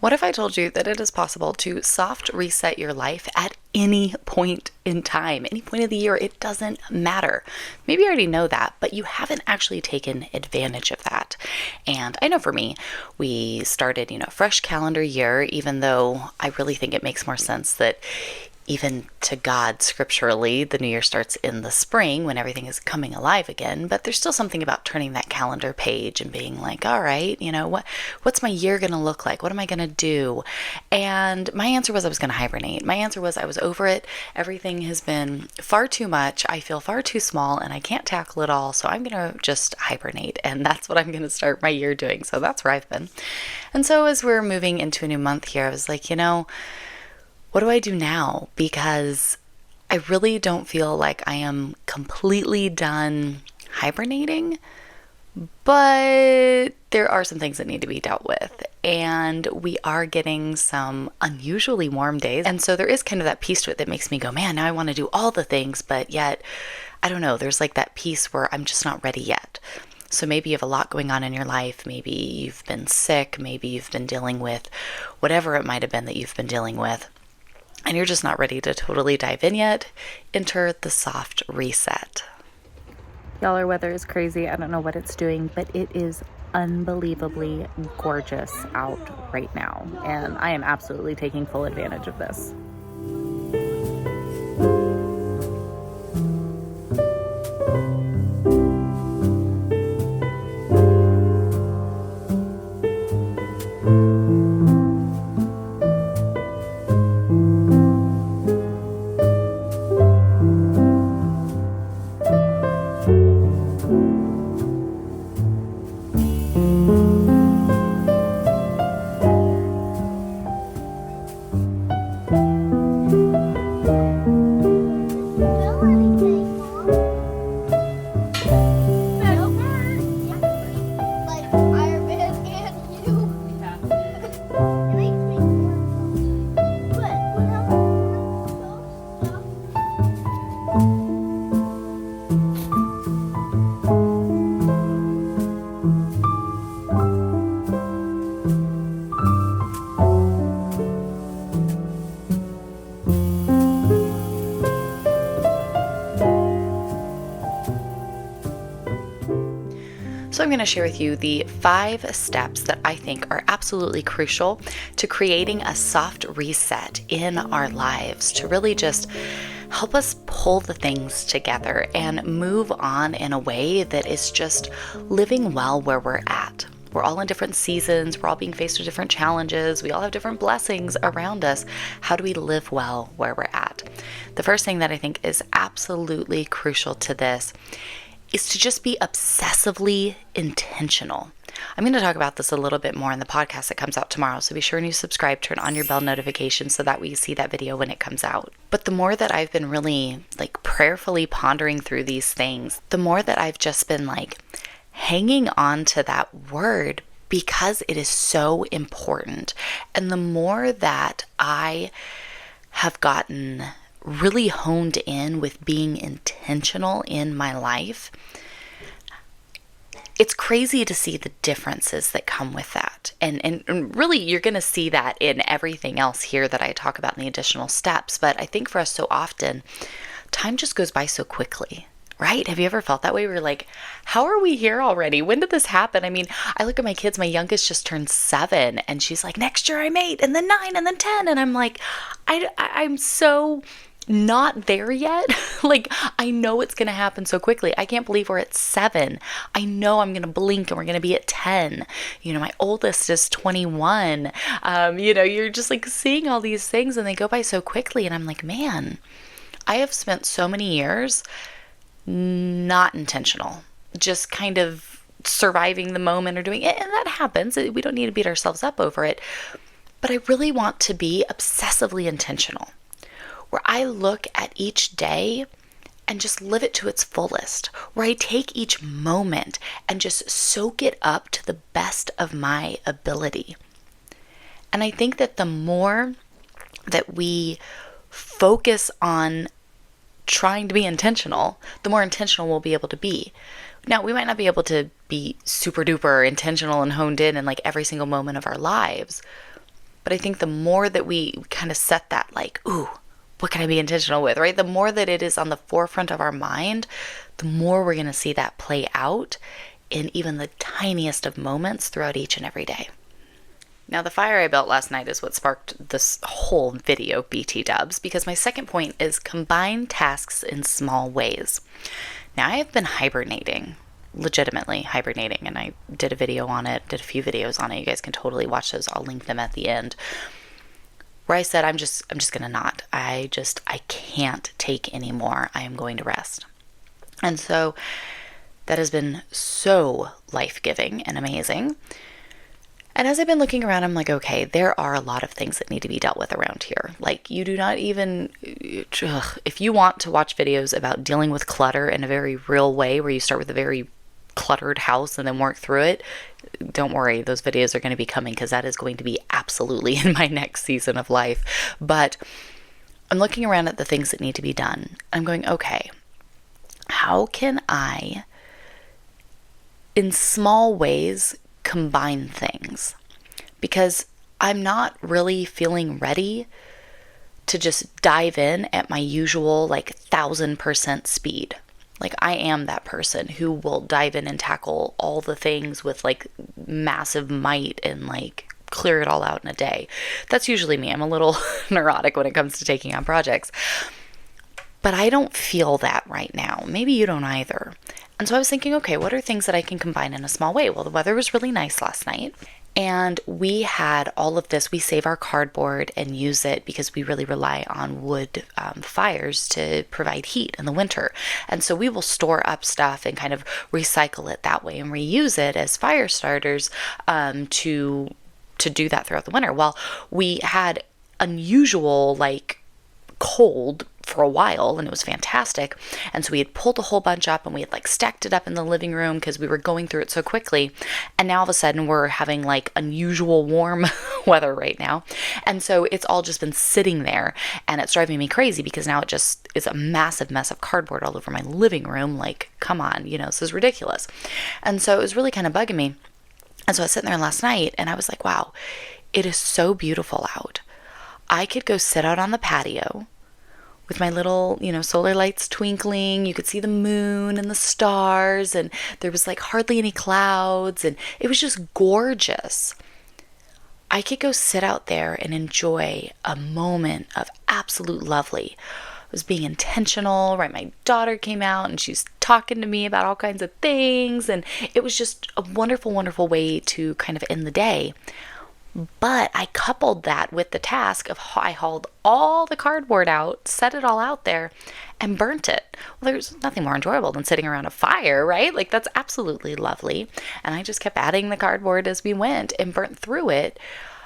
What if I told you that it is possible to soft reset your life at any point in time, any point of the year? It doesn't matter. Maybe you already know that, but you haven't actually taken advantage of that. And I know for me, we started, fresh calendar year, even though I really think it makes more sense that even to God, scripturally, the new year starts in the spring when everything is coming alive again. But there's still something about turning that calendar page and being like, all right, what's my year going to look like? What am I going to do? And my answer was I was going to hibernate. My answer was I was over it. Everything has been far too much. I feel far too small and I can't tackle it all. So I'm going to just hibernate. And that's what I'm going to start my year doing. So that's where I've been. And so as we're moving into a new month here, I was like, what do I do now? Because I really don't feel like I am completely done hibernating, but there are some things that need to be dealt with. And we are getting some unusually warm days. And so there is kind of that piece to it that makes me go, man, now I want to do all the things, but yet, I don't know, there's like that piece where I'm just not ready yet. So maybe you have a lot going on in your life. Maybe you've been sick. Maybe you've been dealing with whatever it might have been that you've been dealing with, and you're just not ready to totally dive in yet. Enter the soft reset. Y'all, our weather is crazy. I don't know what it's doing, but it is unbelievably gorgeous out right now. And I am absolutely taking full advantage of this. So I'm going to share with you the 5 steps that I think are absolutely crucial to creating a soft reset in our lives to really just help us pull the things together and move on in a way that is just living well where we're at. We're all in different seasons. We're all being faced with different challenges. We all have different blessings around us. How do we live well where we're at? The first thing that I think is absolutely crucial to this is to just be obsessively intentional. I'm going to talk about this a little bit more in the podcast that comes out tomorrow, so be sure and you subscribe, turn on your bell notifications so that way you see that video when it comes out. But the more that I've been really prayerfully pondering through these things, the more that I've just been hanging on to that word because it is so important. And the more that I have gotten really honed in with being intentional in my life, it's crazy to see the differences that come with that. And really, you're going to see that in everything else here that I talk about in the additional steps. But I think for us so often, time just goes by so quickly, right? Have you ever felt that way? We're like, how are we here already? When did this happen? I mean, I look at my kids, my youngest just turned 7 and she's like, next year I'm 8 and then 9 and then 10. And I'm like, I'm so not there yet. I know it's going to happen so quickly. I can't believe we're at 7. I know I'm going to blink and we're going to be at 10. My oldest is 21. You're just seeing all these things and they go by so quickly. And I'm like, man, I have spent so many years not intentional, just kind of surviving the moment or doing it. And that happens. We don't need to beat ourselves up over it. But I really want to be obsessively intentional, where I look at each day and just live it to its fullest, where I take each moment and just soak it up to the best of my ability. And I think that the more that we focus on trying to be intentional, the more intentional we'll be able to be. Now, we might not be able to be super duper intentional and honed in every single moment of our lives, But I think the more that we kind of set that, like, ooh, what can I be intentional with, right? The more that it is on the forefront of our mind, the more we're going to see that play out in even the tiniest of moments throughout each and every day. Now, the fire I built last night is what sparked this whole video, BT dubs, because my second point is combine tasks in small ways. Now, I have been hibernating, legitimately hibernating, and I did a video on it, did a few videos on it. You guys can totally watch those. I'll link them at the end. Where I said, I'm just going to not. I can't take anymore. I am going to rest. And so that has been so life-giving and amazing. And as I've been looking around, I'm like, okay, there are a lot of things that need to be dealt with around here. Like, you do not even, if you want to watch videos about dealing with clutter in a very real way, where you start with a very cluttered house and then work through it, don't worry, those videos are going to be coming, because that is going to be absolutely in my next season of life. But I'm looking around at the things that need to be done. I'm going, okay, how can I, in small ways, combine things? Because I'm not really feeling ready to just dive in at my usual 1,000% speed. Like, I am that person who will dive in and tackle all the things with massive might and clear it all out in a day. That's usually me. I'm a little neurotic when it comes to taking on projects. But I don't feel that right now. Maybe you don't either. And so I was thinking, okay, what are things that I can combine in a small way? Well, the weather was really nice last night. And we had all of this. We save our cardboard and use it because we really rely on wood fires to provide heat in the winter. And so we will store up stuff and kind of recycle it that way and reuse it as fire starters to do that throughout the winter. Well, we had unusual cold for a while, and it was fantastic. And so we had pulled a whole bunch up, and we had stacked it up in the living room because we were going through it so quickly. And now all of a sudden we're having unusual warm weather right now. And so it's all just been sitting there, and it's driving me crazy because now it just is a massive mess of cardboard all over my living room. Come on, this is ridiculous. And so it was really kind of bugging me. And so I was sitting there last night, and I was like, wow, it is so beautiful out. I could go sit out on the patio with my little, solar lights twinkling. You could see the moon and the stars, and there was hardly any clouds, and it was just gorgeous. I could go sit out there and enjoy a moment of absolute lovely. I was being intentional, right? My daughter came out and she's talking to me about all kinds of things, and it was just a wonderful, wonderful way to kind of end the day. But I coupled that with the task of I hauled all the cardboard out, set it all out there, and burnt it. Well, there's nothing more enjoyable than sitting around a fire, right? That's absolutely lovely. And I just kept adding the cardboard as we went and burnt through it.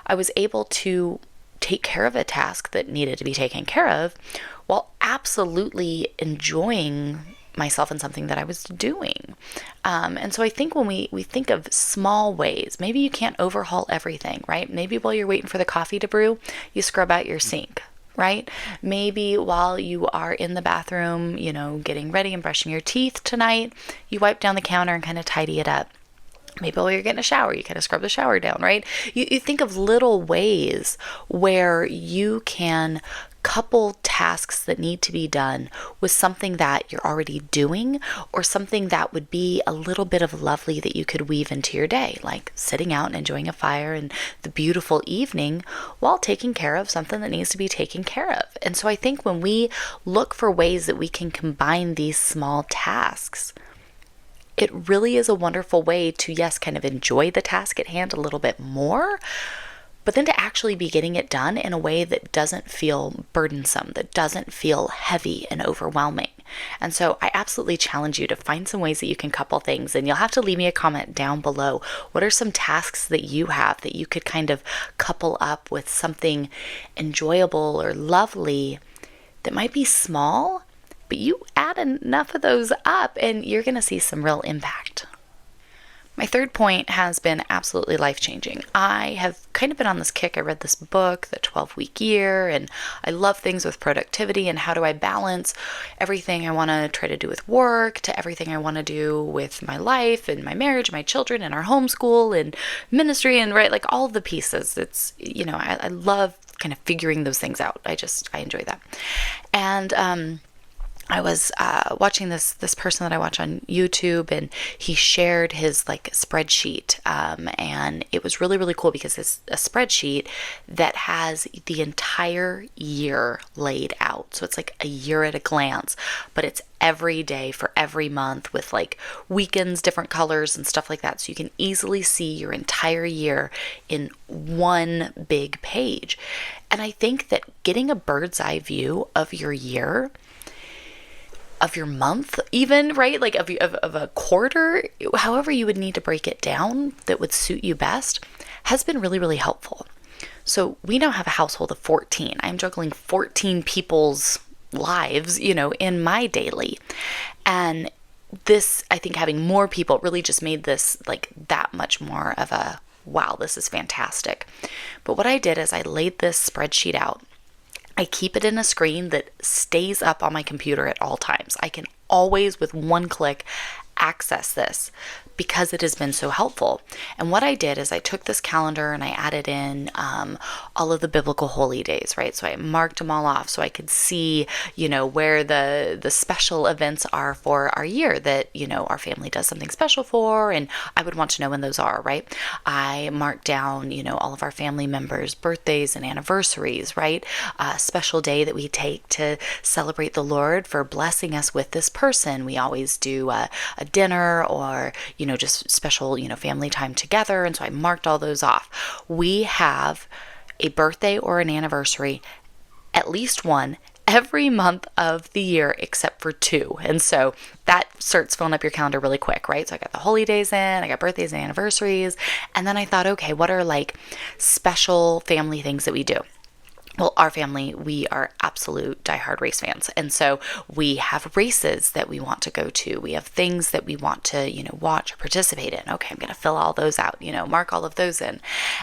I was able to take care of a task that needed to be taken care of while absolutely enjoying myself in something that I was doing. And so I think when we think of small ways, maybe you can't overhaul everything, right? Maybe while you're waiting for the coffee to brew, you scrub out your sink, right? Maybe while you are in the bathroom, getting ready and brushing your teeth tonight, you wipe down the counter and kind of tidy it up. Maybe while you're getting a shower, you kind of scrub the shower down, right? You think of little ways where you can couple tasks that need to be done with something that you're already doing, or something that would be a little bit of lovely that you could weave into your day, like sitting out and enjoying a fire and the beautiful evening while taking care of something that needs to be taken care of. And so I think when we look for ways that we can combine these small tasks, it really is a wonderful way to, yes, kind of enjoy the task at hand a little bit more, but then to actually be getting it done in a way that doesn't feel burdensome, that doesn't feel heavy and overwhelming. And so I absolutely challenge you to find some ways that you can couple things, and you'll have to leave me a comment down below. What are some tasks that you have that you could kind of couple up with something enjoyable or lovely that might be small, but you add enough of those up and you're going to see some real impact. My third point has been absolutely life-changing. I have kind of been on this kick. I read this book, The 12-Week Year, and I love things with productivity and how do I balance everything I want to try to do with work to everything I want to do with my life and my marriage, my children, and our homeschool and ministry and right, like all of the pieces. It's, I love kind of figuring those things out. I enjoy that. And, I was watching this person that I watch on YouTube, and he shared his like spreadsheet, and it was really cool because it's a spreadsheet that has the entire year laid out. So it's like a year at a glance, but it's every day for every month with like weekends, different colors and stuff like that. So you can easily see your entire year in one big page. And I think that getting a bird's eye view of your year, of your month even, right? Like of a quarter, however you would need to break it down that would suit you best, has been really helpful. So we now have a household of 14. I'm juggling 14 people's lives, in my daily. And this, I think having more people really just made this like that much more of a, wow, this is fantastic. But what I did is I laid this spreadsheet out. I keep it in a screen that stays up on my computer at all times. I can always, with one click, access this because it has been so helpful. And what I did is I took this calendar and I added in all of the biblical holy days, right? So I marked them all off so I could see, where the special events are for our year that, our family does something special for, and I would want to know when those are, right? I marked down, all of our family members' birthdays and anniversaries, right? A special day that we take to celebrate the Lord for blessing us with this person. We always do a dinner or, just special, family time together. And so I marked all those off. We have a birthday or an anniversary, at least one, every month of the year except for 2. And so that starts filling up your calendar really quick, right? So I got the holy days in, I got birthdays and anniversaries. And then I thought, okay, what are like special family things that we do? Well, our family, we are absolute diehard race fans. And so we have races that we want to go to. We have things that we want to, watch or participate in. Okay, I'm going to fill all those out, mark all of those in.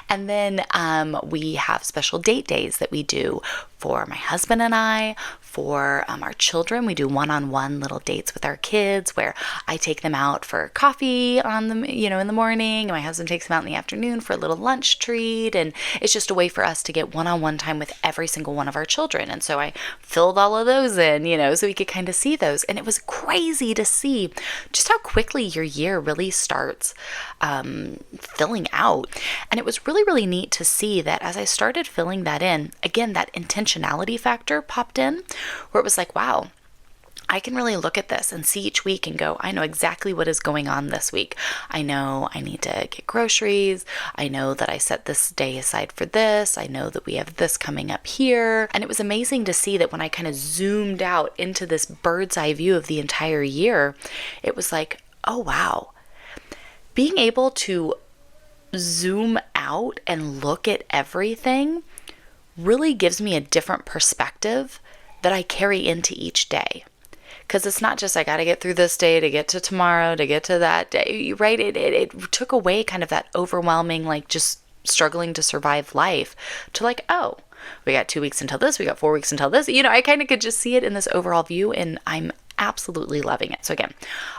And then we have special date days that we do for my husband and I, for our children. We do one-on-one little dates with our kids where I take them out for coffee on the, in the morning, and my husband takes them out in the afternoon for a little lunch treat. And it's just a way for us to get one-on-one time with every single one of our children. And so I filled all of those in, so we could kind of see those. And it was crazy to see just how quickly your year really starts filling out. And it was really neat to see that as I started filling that in, again, that intentionality factor popped in where it was like, wow, I can really look at this and see each week and go, I know exactly what is going on this week. I know I need to get groceries. I know that I set this day aside for this. I know that we have this coming up here. And it was amazing to see that when I kind of zoomed out into this bird's eye view of the entire year, it was like, oh, wow. Being able to zoom out and look at everything really gives me a different perspective that I carry into each day. Because it's not just I got to get through this day to get to tomorrow, to get to that day, right? It took away kind of that overwhelming, like just struggling to survive life to like, oh, we got 2 weeks until this, we got 4 weeks until this. I kind of could just see it in this overall view, and I'm absolutely loving it. So again,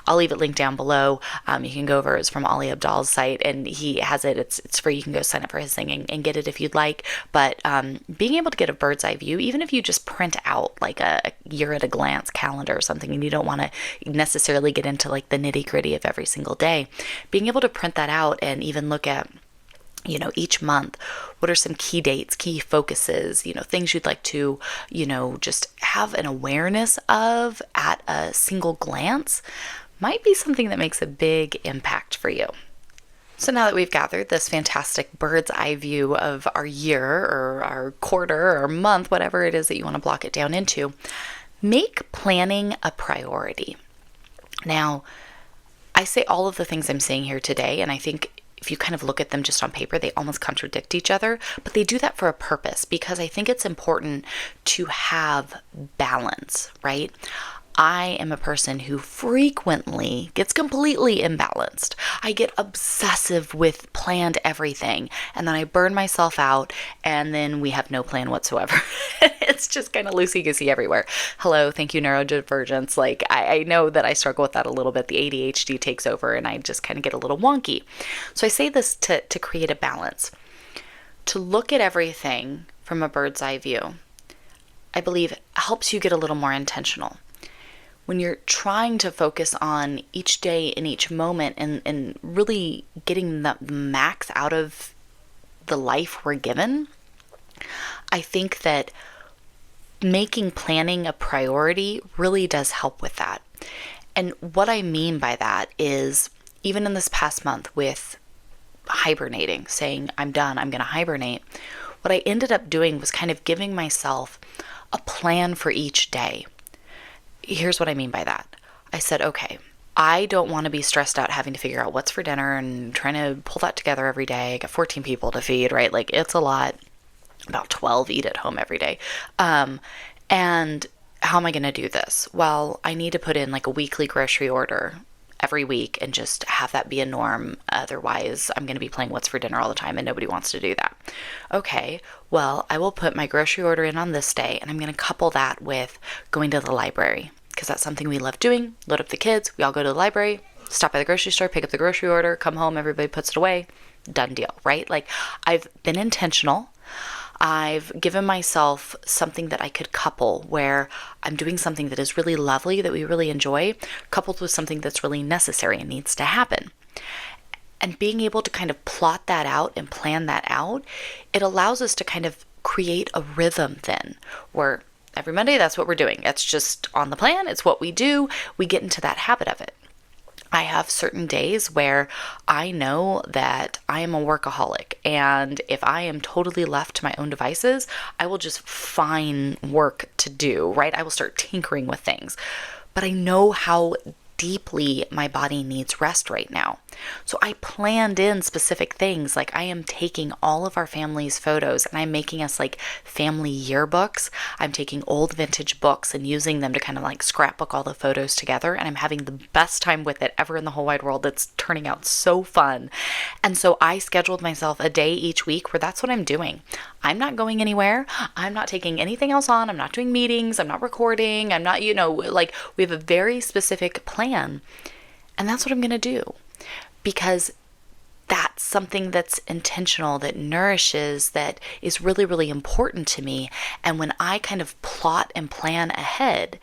I'll leave it linked down below. You can go over, it's from Ali Abdal's site, and he has it. It's free. You can go sign up for his thing and get it if you'd like. But being able to get a bird's eye view, even if you just print out like a year at a glance calendar or something, and you don't want to necessarily get into like the nitty gritty of every single day, being able to print that out and even look at each month, what are some key dates, key focuses, things you'd like to, just have an awareness of at a single glance might be something that makes a big impact for you. So now that we've gathered this fantastic bird's eye view of our year or our quarter or month, whatever it is that you want to block it down into, make planning a priority. Now, I say all of the things I'm saying here today, and I think if you kind of look at them just on paper, they almost contradict each other, but they do that for a purpose because I think it's important to have balance, right? I am a person who frequently gets completely imbalanced. I get obsessive with planned everything, and then I burn myself out, and then we have no plan whatsoever. It's just kind of loosey-goosey everywhere. Hello, thank you, neurodivergence. Like, I know that I struggle with that a little bit. The ADHD takes over, and I just kind of get a little wonky. So I say this to create a balance, to look at everything from a bird's eye view. I believe helps you get a little more intentional. When you're trying to focus on each day and each moment and really getting the max out of the life we're given, I think that making planning a priority really does help with that. And what I mean by that is, even in this past month with hibernating, saying I'm done, I'm going to hibernate, what I ended up doing was kind of giving myself a plan for each day. Here's what I mean by that. I said, okay, I don't want to be stressed out having to figure out what's for dinner and trying to pull that together every day. I got 14 people to feed, right? Like, it's a lot. About 12 eat at home every day. And how am I going to do this? Well, I need to put in like a weekly grocery order every week and just have that be a norm. Otherwise, I'm going to be playing what's for dinner all the time, and nobody wants to do that. Okay, well, I will put my grocery order in on this day, and I'm going to couple that with going to the library, because that's something we love doing. Load up the kids, we all go to the library, stop by the grocery store, pick up the grocery order, come home, everybody puts it away, done deal, right? Like, I've been intentional. I've given myself something that I could couple, where I'm doing something that is really lovely, that we really enjoy, coupled with something that's really necessary and needs to happen. And being able to kind of plot that out and plan that out, it allows us to kind of create a rhythm then, where every Monday, that's what we're doing. It's just on the plan. It's what we do. We get into that habit of it. I have certain days where I know that I am a workaholic, and if I am totally left to my own devices, I will just find work to do, right? I will start tinkering with things. But I know how deeply my body needs rest right now. So I planned in specific things, like I am taking all of our family's photos and I'm making us like family yearbooks. I'm taking old vintage books and using them to kind of like scrapbook all the photos together, and I'm having the best time with it ever in the whole wide world. It's turning out so fun. And so I scheduled myself a day each week where that's what I'm doing. I'm not going anywhere. I'm not taking anything else on. I'm not doing meetings. I'm not recording. I'm not, like, we have a very specific plan, and that's what I'm going to do. Because that's something that's intentional, that nourishes, that is really, really important to me. And when I kind of plot and plan ahead,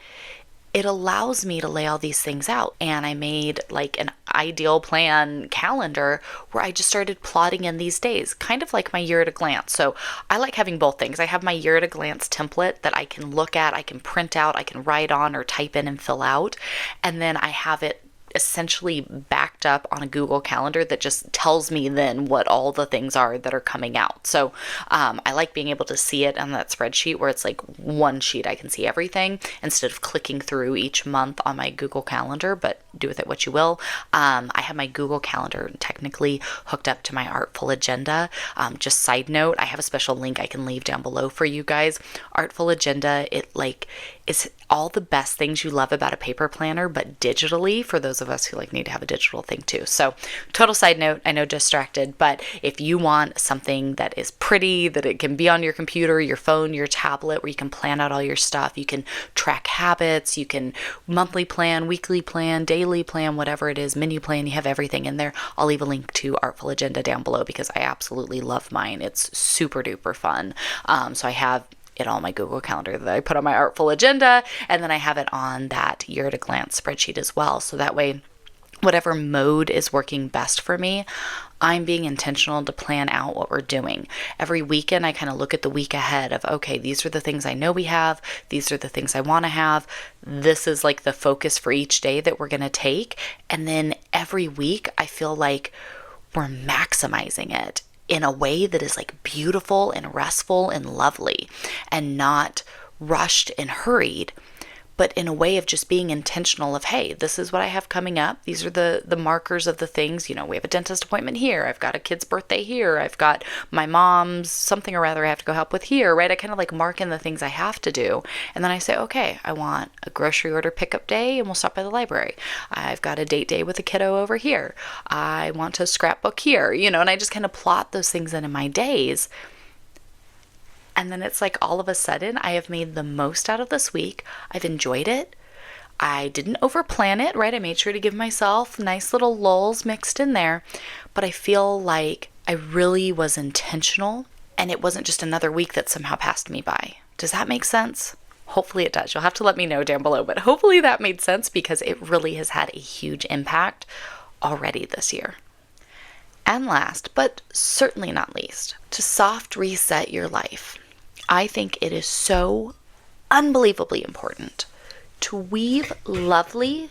it allows me to lay all these things out. And I made like an ideal plan calendar where I just started plotting in these days, kind of like my year at a glance. So I like having both things. I have my year at a glance template that I can look at, I can print out, I can write on or type in and fill out. And then I have it essentially backed up on a Google Calendar that just tells me then what all the things are that are coming out. So I like being able to see it on that spreadsheet where it's like one sheet, I can see everything instead of clicking through each month on my Google Calendar, but do with it what you will. I have my Google Calendar technically hooked up to my Artful Agenda. Just side note, I have a special link I can leave down below for you guys. Artful Agenda, it's all the best things you love about a paper planner, but digitally, for those of us who need to have a digital thing too. So total side note, I know, distracted, but if you want something that is pretty, that it can be on your computer, your phone, your tablet, where you can plan out all your stuff, you can track habits, you can monthly plan, weekly plan, daily plan, whatever it is, menu plan, you have everything in there. I'll leave a link to Artful Agenda down below because I absolutely love mine. It's super duper fun. So I have it on my Google Calendar that I put on my Artful Agenda, and then I have it on that year at a glance spreadsheet as well. So that way, whatever mode is working best for me, I'm being intentional to plan out what we're doing. Every weekend, I kind of look at the week ahead of, okay, these are the things I know we have. These are the things I want to have. This is like the focus for each day that we're going to take. And then every week, I feel like we're maximizing it in a way that is like beautiful and restful and lovely and not rushed and hurried, but in a way of just being intentional of, hey, this is what I have coming up. These are the markers of the things. We have a dentist appointment here. I've got a kid's birthday here. I've got my mom's something or other I have to go help with here, right? I kind of like mark in the things I have to do. And then I say, okay, I want a grocery order pickup day and we'll stop by the library. I've got a date day with a kiddo over here. I want to scrapbook here, and I just kind of plot those things into my days. And then it's like all of a sudden I have made the most out of this week. I've enjoyed it. I didn't overplan it, right? I made sure to give myself nice little lulls mixed in there. But I feel like I really was intentional and it wasn't just another week that somehow passed me by. Does that make sense? Hopefully it does. You'll have to let me know down below, but hopefully that made sense because it really has had a huge impact already this year. And last, but certainly not least, to soft reset your life. I think it is so unbelievably important to weave lovely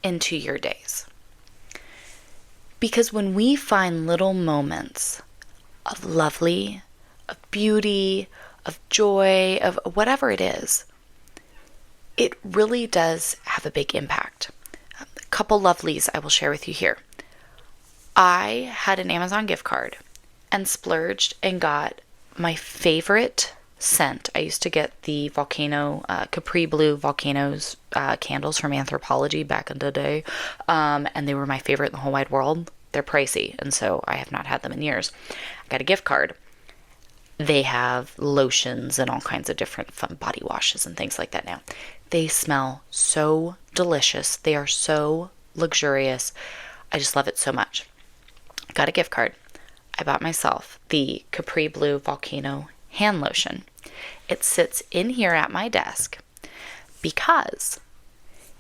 into your days. Because when we find little moments of lovely, of beauty, of joy, of whatever it is, it really does have a big impact. A couple lovelies I will share with you here. I had an Amazon gift card and splurged and got my favorite scent. I used to get the volcano, Capri Blue Volcanoes candles from Anthropologie back in the day, and they were my favorite in the whole wide world. They're pricey, and so I have not had them in years. I got a gift card. They have lotions and all kinds of different fun body washes and things like that now. They smell so delicious. They are so luxurious. I just love it so much. I got a gift card. I bought myself the Capri Blue Volcano hand lotion. It sits in here at my desk because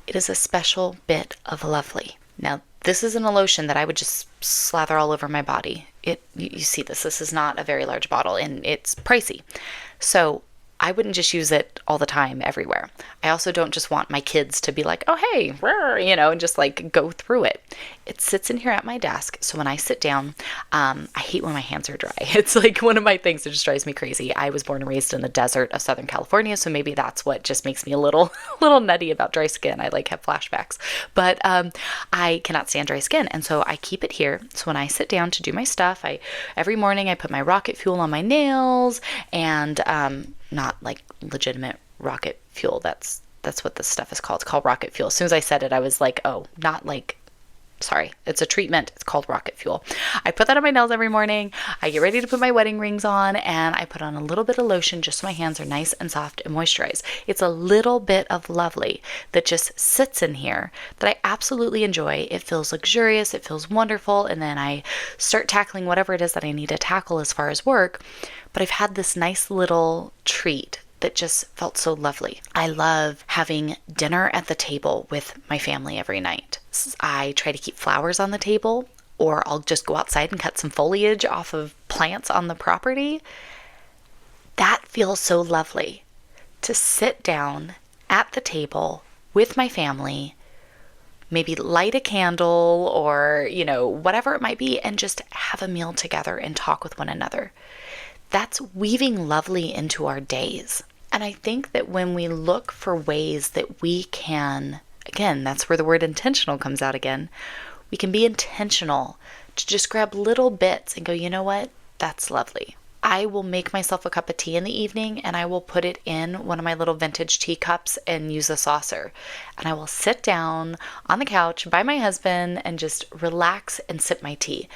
it is a special bit of lovely. Now, this isn't a lotion that I would just slather all over my body. You see this. This is not a very large bottle and it's pricey. So I wouldn't just use it all the time everywhere. I also don't just want my kids to be like, oh, hey, and just like go through it. It sits in here at my desk. So when I sit down, I hate when my hands are dry. It's like one of my things that just drives me crazy. I was born and raised in the desert of Southern California. So maybe that's what just makes me a little nutty about dry skin. I like have flashbacks, but I cannot stand dry skin. And so I keep it here. So when I sit down to do my stuff, every morning I put my rocket fuel on my nails and, not like legitimate rocket fuel. That's what this stuff is called. It's called rocket fuel. As soon as I said it, I was like, oh, not like, sorry, it's a treatment. It's called rocket fuel. I put that on my nails every morning. I get ready to put my wedding rings on and I put on a little bit of lotion just so my hands are nice and soft and moisturized. It's a little bit of lovely that just sits in here that I absolutely enjoy. It feels luxurious. It feels wonderful. And then I start tackling whatever it is that I need to tackle as far as work. But I've had this nice little treat that just felt so lovely. I love having dinner at the table with my family every night. I try to keep flowers on the table, or I'll just go outside and cut some foliage off of plants on the property. That feels so lovely to sit down at the table with my family, maybe light a candle or, whatever it might be, and just have a meal together and talk with one another. That's weaving lovely into our days. And I think that when we look for ways that we can, again, that's where the word intentional comes out again, we can be intentional to just grab little bits and go, you know what? That's lovely. I will make myself a cup of tea in the evening and I will put it in one of my little vintage teacups and use a saucer. And I will sit down on the couch by my husband and just relax and sip my tea.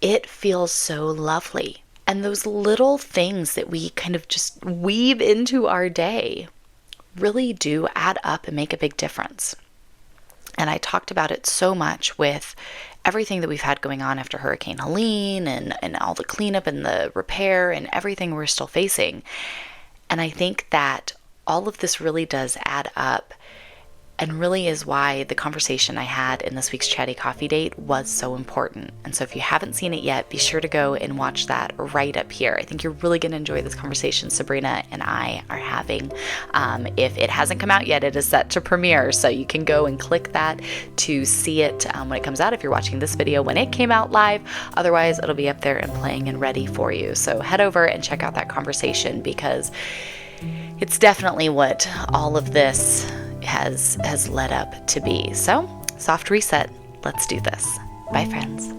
It feels so lovely. And those little things that we kind of just weave into our day really do add up and make a big difference. And I talked about it so much with everything that we've had going on after Hurricane Helene and all the cleanup and the repair and everything we're still facing. And I think that all of this really does add up and really is why the conversation I had in this week's Chatty Coffee Date was so important. And so if you haven't seen it yet, be sure to go and watch that right up here. I think you're really going to enjoy this conversation Sabrina and I are having. If it hasn't come out yet, it is set to premiere. So you can go and click that to see it when it comes out if you're watching this video when it came out live. Otherwise, it'll be up there and playing and ready for you. So head over and check out that conversation because it's definitely what all of this has led up to be. So, soft reset. Let's do this. Bye, friends.